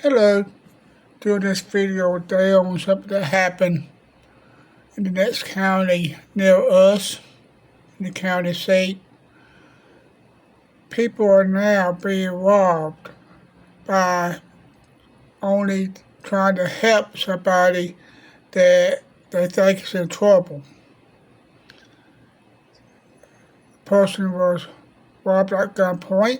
Hello, doing this video today on something that happened in the next county near us, in the county seat. People are now being robbed by only trying to help somebody that they think is in trouble. The person was robbed at gunpoint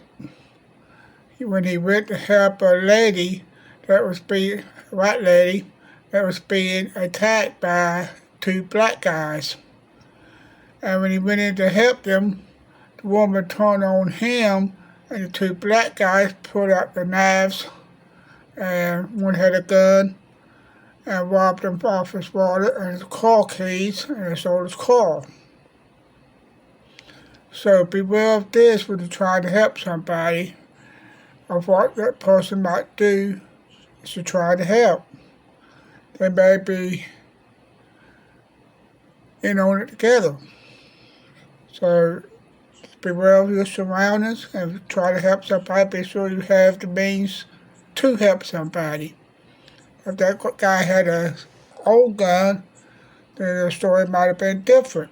when he went to help a lady that was being, a white lady, that was being attacked by two black guys. And when he went in to help them, the woman turned on him, and the two black guys pulled out the knives, and one had a gun, and robbed him off his wallet and his car keys, and sold his car. So beware of this when you try to help somebody, of what that person might do is to try to help. They may be in on it together. So beware of your surroundings and try to help somebody. Be sure you have the means to help somebody. If that guy had a old gun, then the story might have been different.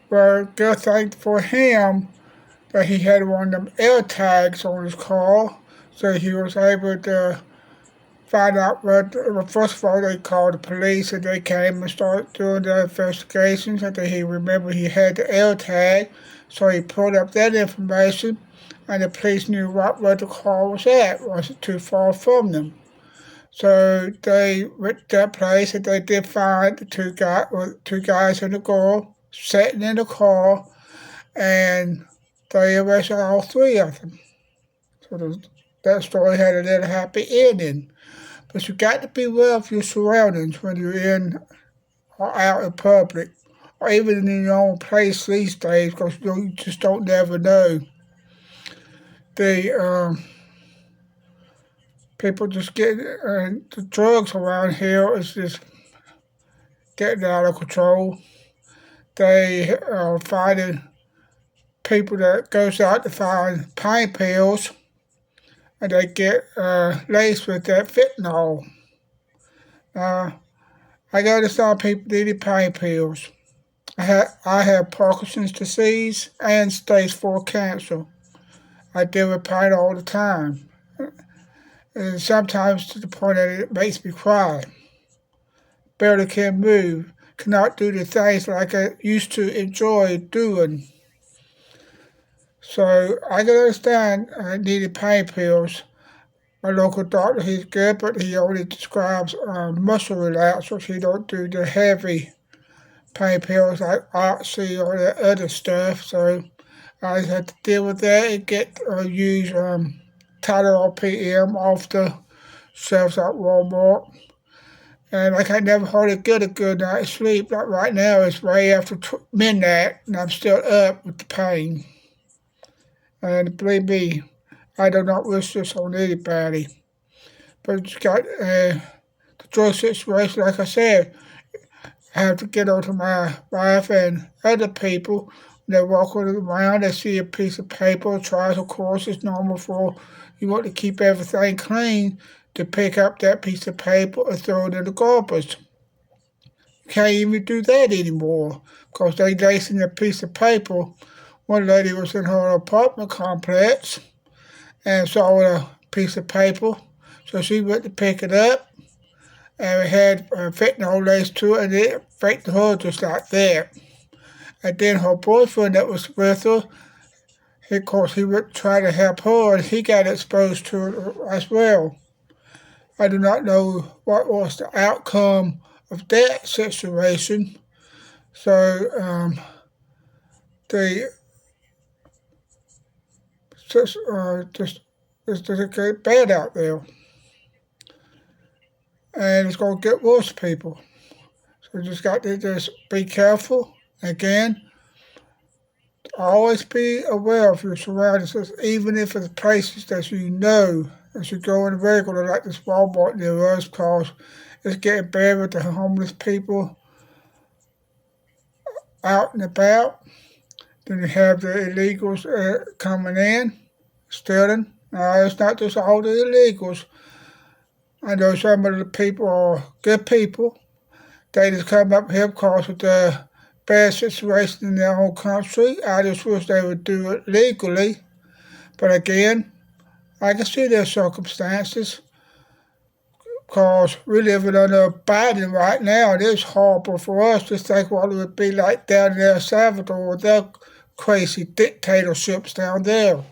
But good thing for him that he had one of them air tags on his car, so he was able to find out what. Well, first of all, they called the police and they came and started doing the investigations. And then he remembered he had the air tag, so he pulled up that information, and the police knew where the car was at. It wasn't too far from them. So they went to that place and they did find the two guys and a girl sitting in the car, and they arrested all three of them. So that story had a little happy ending. But you got to be aware of your surroundings when you're in or out in public, or even in your own place these days, because you just don't never know. The people just get the drugs around here is just getting out of control. They are finding people that goes out to find pain pills, and they get laced with that fentanyl. I got some people needing pain pills. I have Parkinson's disease and stage 4 cancer. I deal with pain all the time, and sometimes to the point that it makes me cry. Barely can move, cannot do the things like I used to enjoy doing. So I can understand I needed pain pills. My local doctor, he's good, but he only prescribes muscle relaxers. He don't do the heavy pain pills like Oxy or the other stuff. So I just had to deal with that and use Tylenol PM off the shelves at Walmart. And like I never hardly get a good night's sleep. Like right now, it's way after midnight, and I'm still up with the pain. And believe me, I do not wish this on anybody. But it's got the drug situation, like I said, I have to get onto my wife and other people. They're walking around, they see a piece of paper, tries, of course, it's normal for you want to keep everything clean, to pick up that piece of paper and throw it in the garbage. You can't even do that anymore because they lacing a piece of paper. One lady was in her apartment complex and saw a piece of paper, so she went to pick it up, and it had fentanyl laced to it, and it affected her just like that. And then her boyfriend that was with her, of course, he would try to help her, and he got exposed to it as well. I do not know what was the outcome of that situation. So they just it's just get bad out there, and it's going to get worse, people. So you just got to just be careful. Again, always be aware of your surroundings, even if it's places that you know as you go in regular, like this Walmart near us, because it's getting bad with the homeless people out and about. Then you have the illegals coming in, stealing, It's not just all the illegals. I know some of the people are good people. They just come up here because of the bad situation in their own country. I just wish they would do it legally. But again, I can see their circumstances because we're living under Biden right now. It is horrible for us to think what it would be like down in El Salvador with their crazy dictatorships down there.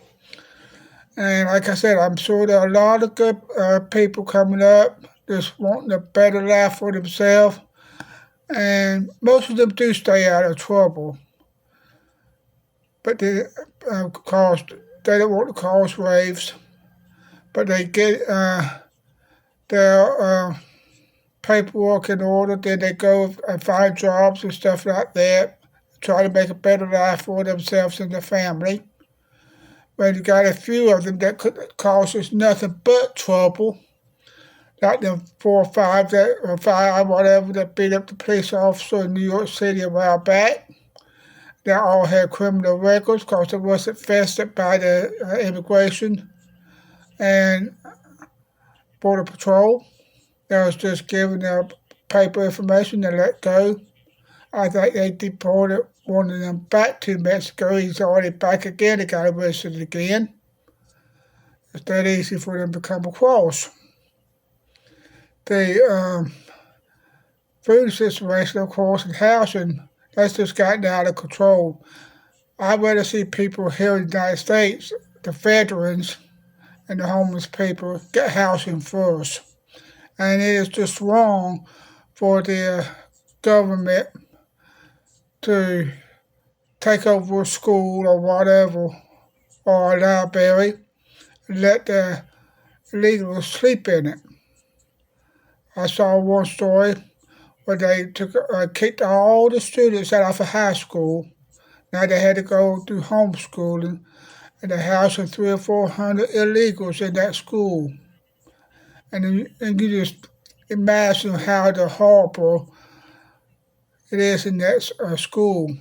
And like I said, I'm sure there are a lot of good people coming up just wanting a better life for themselves. And most of them do stay out of trouble. But they don't want to cause waves. But they get their paperwork in order, then they go and find jobs and stuff like that, try to make a better life for themselves and their family. But you got a few of them that could cause us nothing but trouble, like the 4 or 5 or 5 whatever that beat up the police officer in New York City a while back. They all had criminal records because they wasn't fested by the immigration and border patrol. They was just giving their paper information and let go. I think they deported one of them back to Mexico. He's already back again. They got arrested again. It's that easy for them to come across. The food situation, of course, and housing, that's just gotten out of control. I'd rather see people here in the United States, the veterans and the homeless people, get housing first. And it is just wrong for the government to take over a school or whatever, or a library, and let the illegals sleep in it. I saw one story where they kicked all the students out of a high school. Now they had to go through homeschooling, and they housing 300 or 400 illegals in that school. And you just imagine how horrible it is in that school.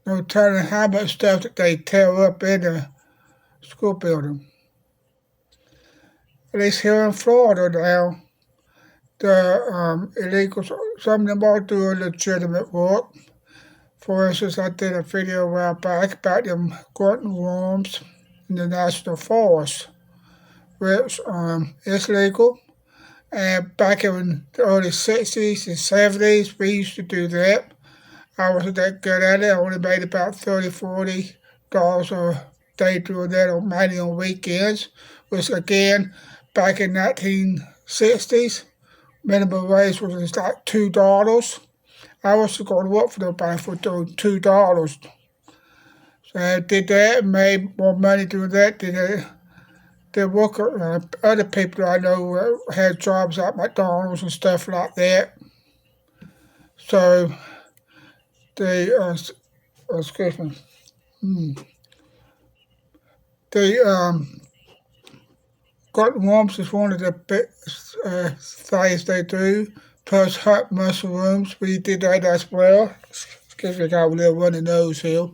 No telling how much stuff that they tear up in the school building. At least here in Florida now, the illegals, some of them are doing legitimate work. For instance, I did a video a while back about them grunting worms in the national forest, which is legal. And back in the early 60s and 70s, we used to do that. I wasn't that good at it. I only made about $30, $40 a day doing that, or mainly on weekends, which again, back in 1960s, minimum wage was like $2. I was going to work for nobody for doing $2. So I did that and made more money doing that than the worker, other people I know had jobs at McDonald's and stuff like that. So excuse me, the garden worms is one of the best things they do. Plus hot mushrooms, we did that as well. Excuse me, I got a little runny nose here.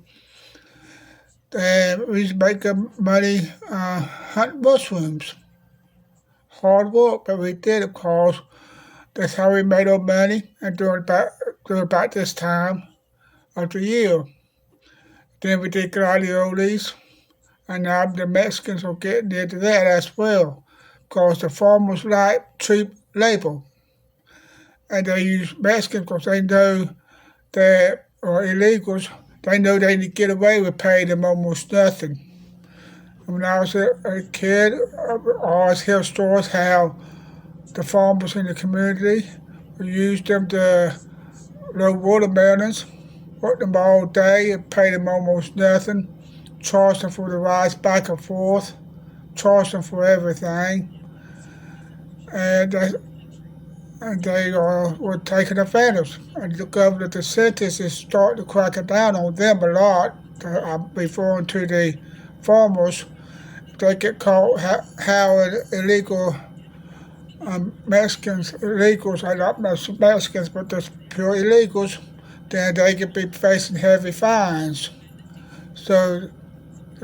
And we used to make good money hunting mushrooms. Hard work, but we did it because that's how we made our money, and during about this time of the year. Then we did gladiolis, and now the Mexicans are getting into that as well, because the farmers like cheap labor. And they use Mexicans because they know that, or illegals, they know they can get away with paying them almost nothing. When I was a kid, I always hear stories how the farmers in the community used them to grow watermelons, work them all day and pay them almost nothing, charge them for the rides back and forth, charge them for everything. And they were taking advantage. And the governor DeSantis is starting to crack down on them a lot. I'm referring to the farmers. If they get caught how illegal Mexicans, illegals, not Mexicans, but just pure illegals, then they could be facing heavy fines. So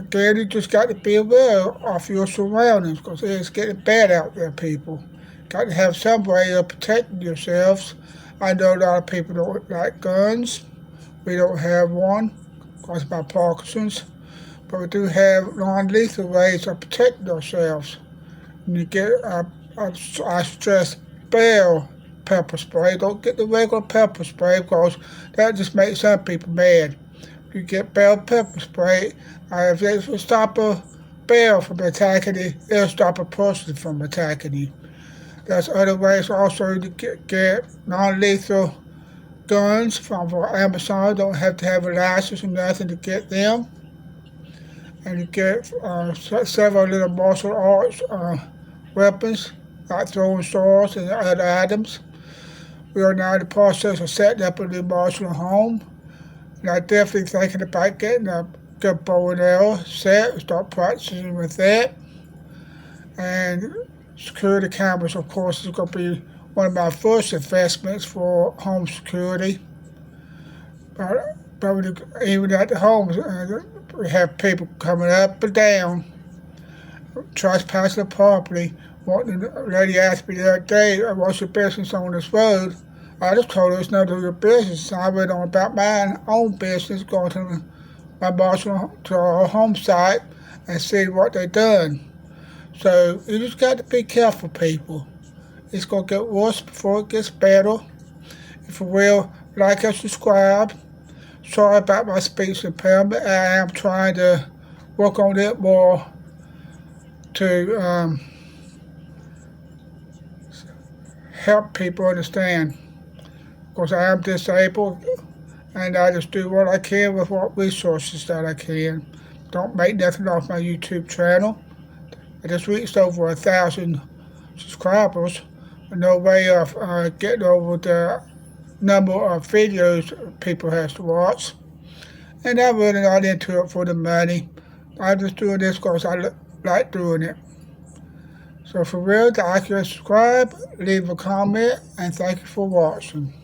again, you just got to be aware of your surroundings because it's getting bad out there, people. Got to have some way of protecting yourselves. I know a lot of people don't like guns. We don't have one caused by Parkinson's, but we do have non-lethal ways of protecting ourselves. And you get, I stress, bell pepper spray. Don't get the regular pepper spray because that just makes some people mad. If you get bell pepper spray, if it will stop a bear from attacking you, it'll stop a person from attacking you. There's other ways also to get non-lethal guns from Amazon. Don't have to have a license or nothing to get them. And you get several little martial arts weapons like throwing swords and other items. We are now in the process of setting up a new martial home. And I'm definitely thinking about getting a good bow and arrow set, start practicing with that. And security cameras, of course, is going to be one of my first investments for home security. But even at the homes, we have people coming up and down, trespassing the property. One lady asked me the other day, what's your business on this road? I just told her it's none of your business. I went on about my own business, going to my marshal to our home site and see what they done. So you just got to be careful, people. It's going to get worse before it gets better. If you will, like and subscribe. Sorry about my speech impairment. I am trying to work on it more to help people understand. Because I am disabled and I just do what I can with what resources that I can. Don't make nothing off my YouTube channel. I just reached over 1,000 subscribers. No way of getting over the number of videos people has to watch. And I'm really not into it for the money. I'm just doing this because I like doing it. So for real, like and subscribe, leave a comment, and thank you for watching.